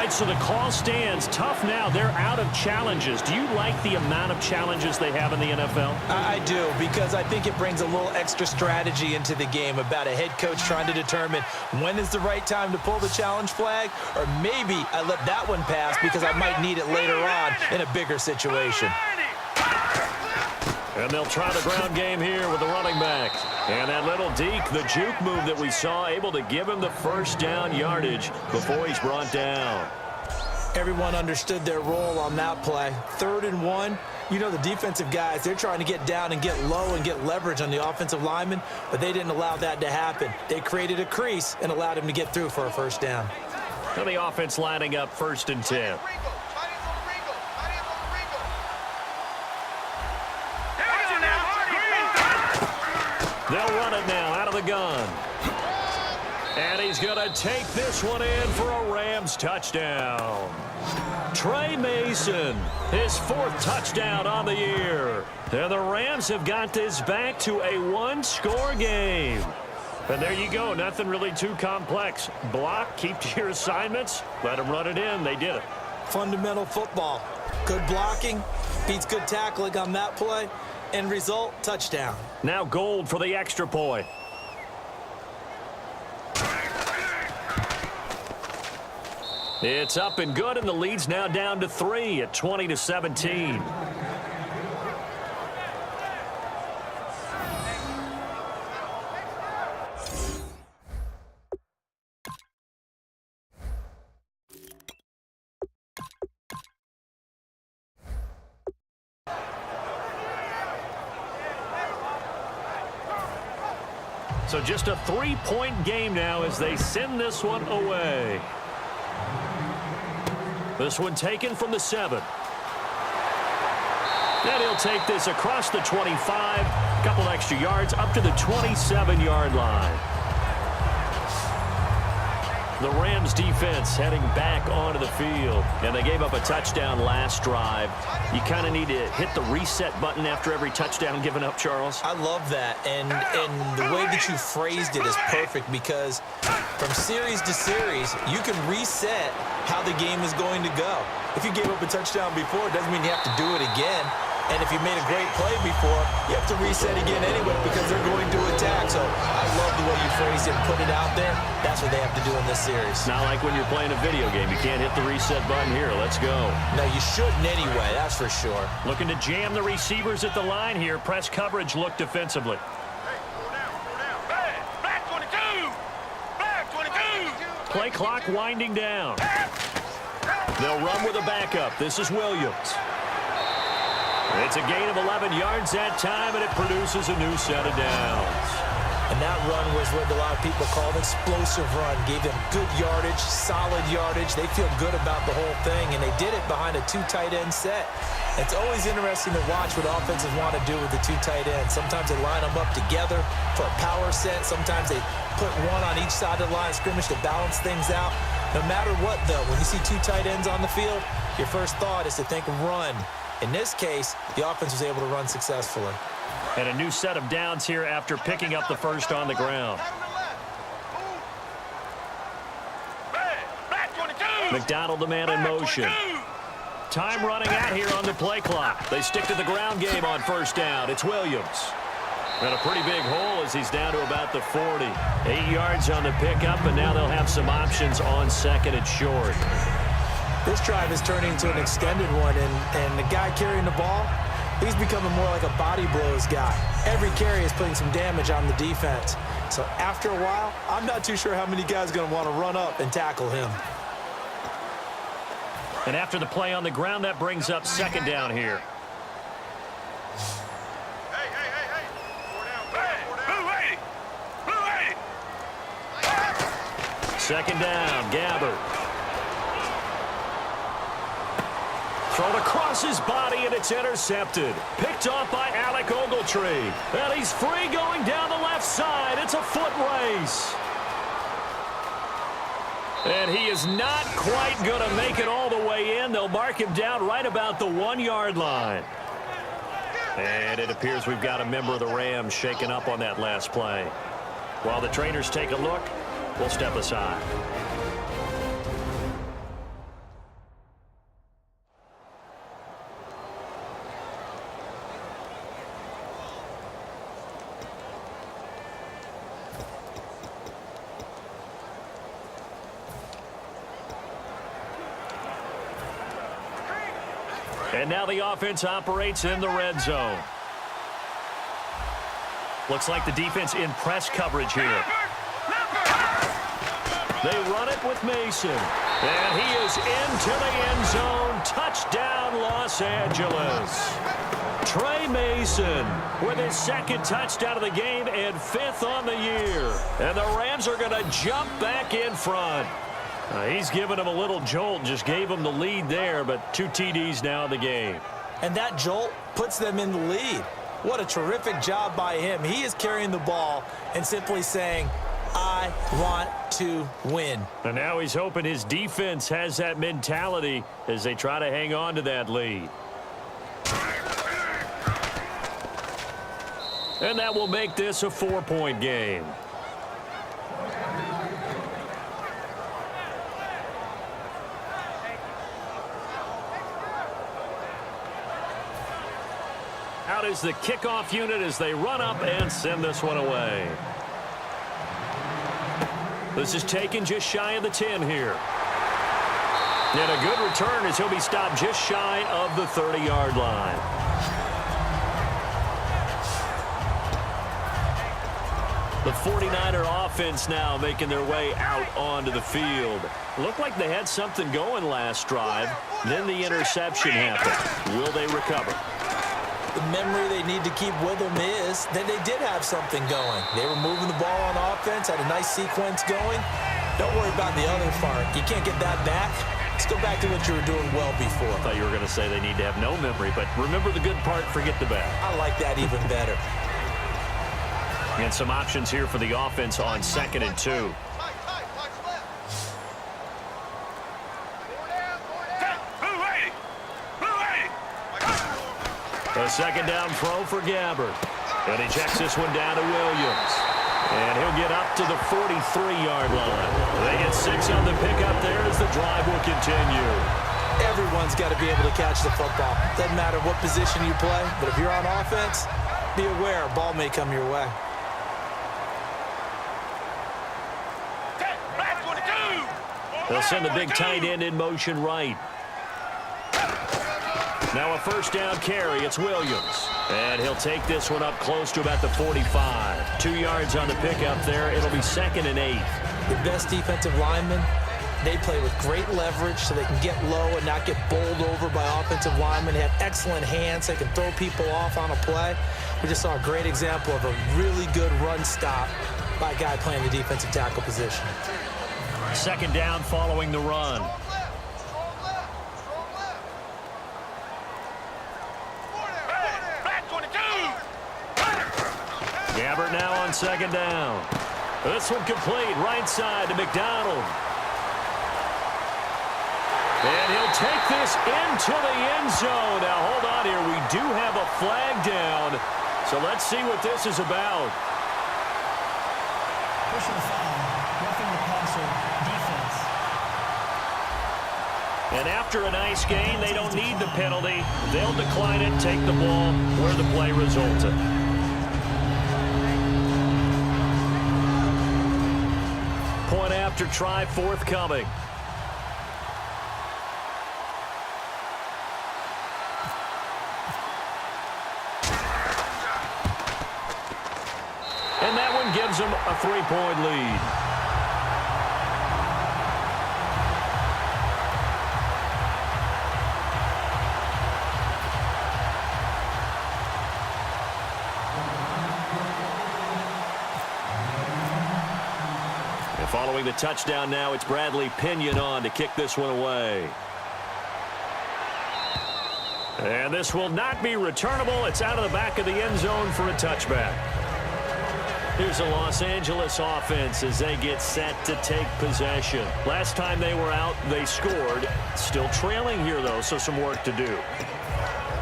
right, so the call stands. Tough now. They're out of challenges. Do you like the amount of challenges they have in the NFL? I do, because I think it brings a little extra strategy into the game about a head coach trying to determine when is the right time to pull the challenge flag, or maybe I let that one pass because I might need it later on in a bigger situation. And they'll try the ground game here with the running back. And that little deke, the juke move that we saw, able to give him the first down yardage before he's brought down. Everyone understood their role on that play. 3rd and 1. You know, the defensive guys, they're trying to get down and get low and get leverage on the offensive lineman, but they didn't allow that to happen. They created a crease and allowed him to get through for a first down. Now the offense lining up 1st and 10. They'll run it now out of the gun. And he's going to take this one in for a Rams touchdown. Trey Mason, his 4th touchdown on the year. And the Rams have got this back to a 1-score game. And there you go. Nothing really too complex. Block, keep to your assignments, let them run it in. They did it. Fundamental football. Good blocking, beats good tackling on that play. End result, touchdown. Now Gold for the extra point. It's up and good, and the lead's now down to 3 at 20-17. So just a 3-point game now as they send this one away. This one taken from the 7. And he'll take this across the 25. A couple extra yards up to the 27-yard line. The Rams defense heading back onto the field. And they gave up a touchdown last drive. You kind of need to hit the reset button after every touchdown given up, Charles. I love that. And the way that you phrased it is perfect, because from series to series, you can reset how the game is going to go. If you gave up a touchdown before, it doesn't mean you have to do it again. And if you made a great play before, you have to reset again anyway because they're going to attack. So I love the way you phrased it and put it out there. That's what they have to do in this series. Not like when you're playing a video game. You can't hit the reset button here. Let's go. No, you shouldn't anyway. That's for sure. Looking to jam the receivers at the line here. Press coverage look defensively. Play clock winding down. They'll run with a backup. This is Williams. It's a gain of 11 yards that time, and it produces a new set of downs. And that run was what a lot of people call an explosive run. Gave them good yardage, solid yardage. They feel good about the whole thing, and they did it behind a 2 tight end set. It's always interesting to watch what offenses want to do with the 2 tight ends. Sometimes they line them up together for a power set. Sometimes they put one on each side of the line of scrimmage to balance things out. No matter what, though, when you see 2 tight ends on the field, your first thought is to think run. In this case, the offense was able to run successfully. And a new set of downs here after picking up the first on the ground. McDonald, the man in motion. Time running out here on the play clock. They stick to the ground game on first down. It's Williams. And a pretty big hole as he's down to about the 40. 8 yards on the pickup, and now they'll have some options on 2nd and short. This drive is turning into an extended one, and the guy carrying the ball, he's becoming more like a body blows guy. Every carry is putting some damage on the defense. So after a while, I'm not too sure how many guys are going to want to run up and tackle him. And after the play on the ground, that brings up 2nd down here. Second down, Gabbert. Thrown across his body, and it's intercepted. Picked off by Alec Ogletree. And he's free going down the left side. It's a foot race. And he is not quite going to make it all the way in. They'll mark him down right about the 1-yard line. And it appears we've got a member of the Rams shaken up on that last play. While the trainers take a look, we'll step aside. And now the offense operates in the red zone. Looks like the defense in press coverage here. They run it with Mason. And he is into the end zone. Touchdown, Los Angeles. Trey Mason with his second touchdown of the game and 5th on the year. And the Rams are going to jump back in front. He's giving them a little jolt, just gave them the lead there, but 2 TDs now in the game. And that jolt puts them in the lead. What a terrific job by him. He is carrying the ball and simply saying, I want to win. And now he's hoping his defense has that mentality as they try to hang on to that lead. And that will make this a 4-point game. Out is the kickoff unit as they run up and send this one away. This is taken just shy of the 10 here. And a good return as he'll be stopped just shy of the 30-yard line. The 49er offense now making their way out onto the field. Looked like they had something going last drive. Then the interception happened. Will they recover? The memory they need to keep with them is that they did have something going. They were moving the ball on offense, had a nice sequence going. Don't worry about the other part. You can't get that back. Let's go back to what you were doing well before. I thought you were going to say they need to have no memory, but remember the good part, forget the bad. I like that even better. And some options here for the offense on 2nd and 2. A second down throw for Gabbert. And he checks this one down to Williams. And he'll get up to the 43-yard line. They get 6 on the pickup there as the drive will continue. Everyone's got to be able to catch the football. Doesn't matter what position you play, but if you're on offense, be aware a ball may come your way. They'll send the big tight end in motion right. Now a first down carry. It's Williams. And he'll take this one up close to about the 45. 2 yards on the pickup there. It'll be 2nd and 8. The best defensive linemen, they play with great leverage so they can get low and not get bowled over by offensive linemen. They have excellent hands. They can throw people off on a play. We just saw a great example of a really good run stop by a guy playing the defensive tackle position. 2nd down following the run. Gabbert now on 2nd down. This one complete right side to McDonald. And he'll take this into the end zone. Now hold on here. We do have a flag down. So let's see what this is about. Personal foul, roughing the passer, defense. And after a nice gain, they don't need the penalty. They'll decline it, take the ball where the play resulted. Point after try forthcoming. And that one gives them a 3-point lead. Following the touchdown now, it's Bradley Pinion on to kick this one away. And this will not be returnable. It's out of the back of the end zone for a touchback. Here's a Los Angeles offense as they get set to take possession. Last time they were out, they scored. Still trailing here, though, so some work to do.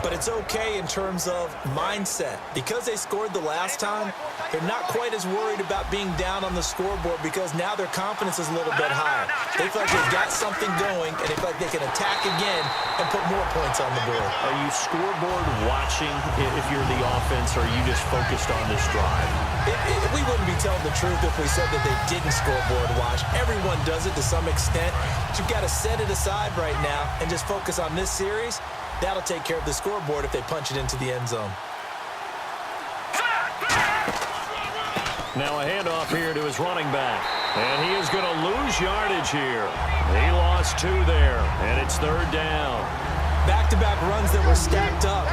But it's okay in terms of mindset. Because they scored the last time, they're not quite as worried about being down on the scoreboard because now their confidence is a little bit higher. They feel like they've got something going, and they feel like they can attack again and put more points on the board. Are you scoreboard watching if you're the offense, or are you just focused on this drive? We wouldn't be telling the truth if we said that they didn't scoreboard watch. Everyone does it to some extent. But you've got to set it aside right now and just focus on this series That'll take care of the scoreboard if they punch it into the end zone. Now a handoff here to his running back. And he is going to lose yardage here. He lost 2 there, and it's 3rd down. Back-to-back runs that were stacked up.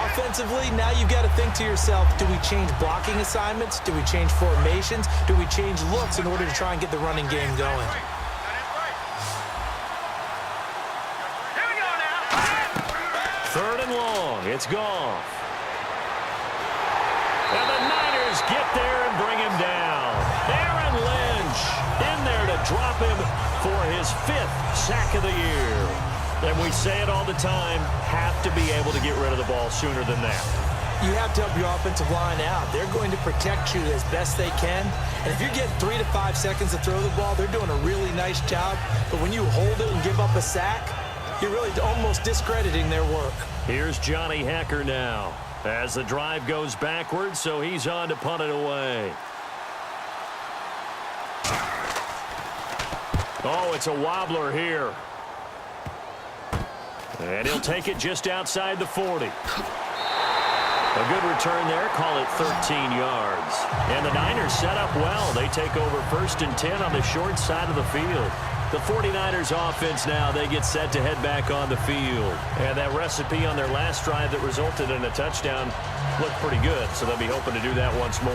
Offensively, now you've got to think to yourself, do we change blocking assignments? Do we change formations? Do we change looks in order to try and get the running game going? Third and long. It's Goff. And the Niners get there and bring him down. Aaron Lynch in there to drop him for his 5th sack of the year. And we say it all the time, have to be able to get rid of the ball sooner than that. You have to help your offensive line out. They're going to protect you as best they can. And if you're getting 3 to 5 seconds to throw the ball, they're doing a really nice job. But when you hold it and give up a sack, you're really almost discrediting their work. Here's Johnny Hacker now as the drive goes backwards, so he's on to punt it away. Oh, it's a wobbler here. And he'll take it just outside the 40. A good return there. Call it 13 yards. And the Niners set up well. They take over 1st and 10 on the short side of the field. The 49ers offense now, they get set to head back on the field. And that recipe on their last drive that resulted in a touchdown looked pretty good, so they'll be hoping to do that once more.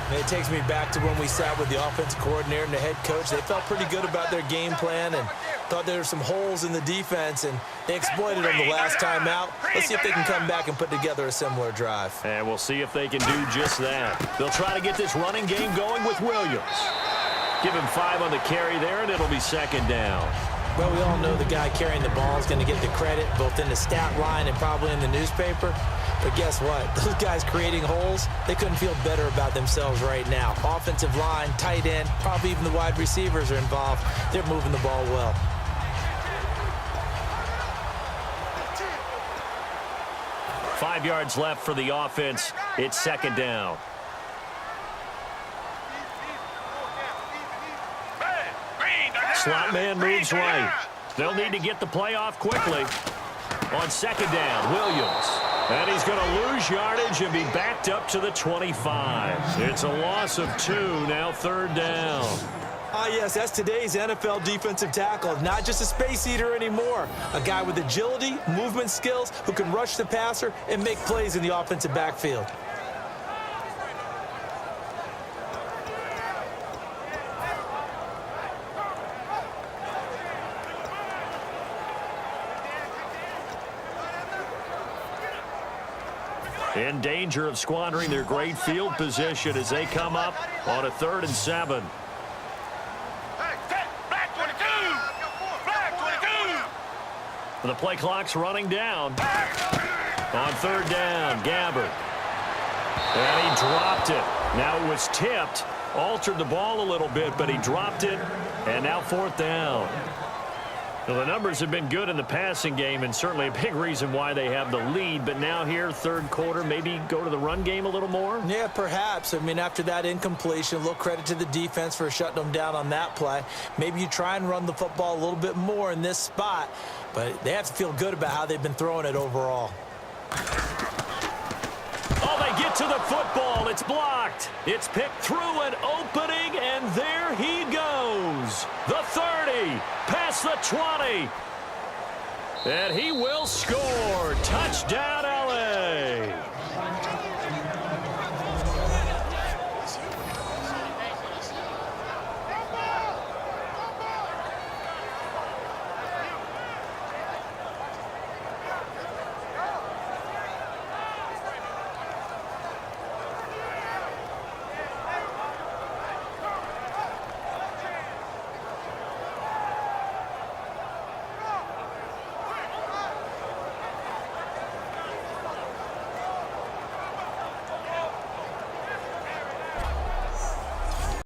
And it takes me back to when we sat with the offensive coordinator and the head coach. They felt pretty good about their game plan and thought there were some holes in the defense, and they exploited them the last time out. Let's see if they can come back and put together a similar drive. And we'll see if they can do just that. They'll try to get this running game going with Williams. Give him 5 on the carry there, and it'll be 2nd down. Well, we all know the guy carrying the ball is going to get the credit, both in the stat line and probably in the newspaper. But guess what? Those guys creating holes, they couldn't feel better about themselves right now. Offensive line, tight end, probably even the wide receivers are involved. They're moving the ball well. Five yards left for the offense. It's 2nd down. Slot man moves right. They'll need to get the play off quickly. On 2nd down, Williams. And he's going to lose yardage and be backed up to the 25. It's a loss of 2, now 3rd down. Ah, yes, that's today's NFL defensive tackle. Not just a space eater anymore. A guy with agility, movement skills, who can rush the passer and make plays in the offensive backfield. In danger of squandering their great field position as they come up on a 3rd and 7. The play clock's running down. On 3rd down, Gabbard. And he dropped it. Now it was tipped. Altered the ball a little bit, but he dropped it. And now 4th down. Well, the numbers have been good in the passing game, and certainly a big reason why they have the lead. But now here, 3rd quarter, maybe go to the run game a little more? Yeah, perhaps. I mean, after that incompletion, a little credit to the defense for shutting them down on that play. Maybe you try and run the football a little bit more in this spot, but they have to feel good about how they've been throwing it overall. Oh, they get to the football. It's blocked. It's picked through an opening, and there he goes. The 30, past the 20. And he will score. Touchdown,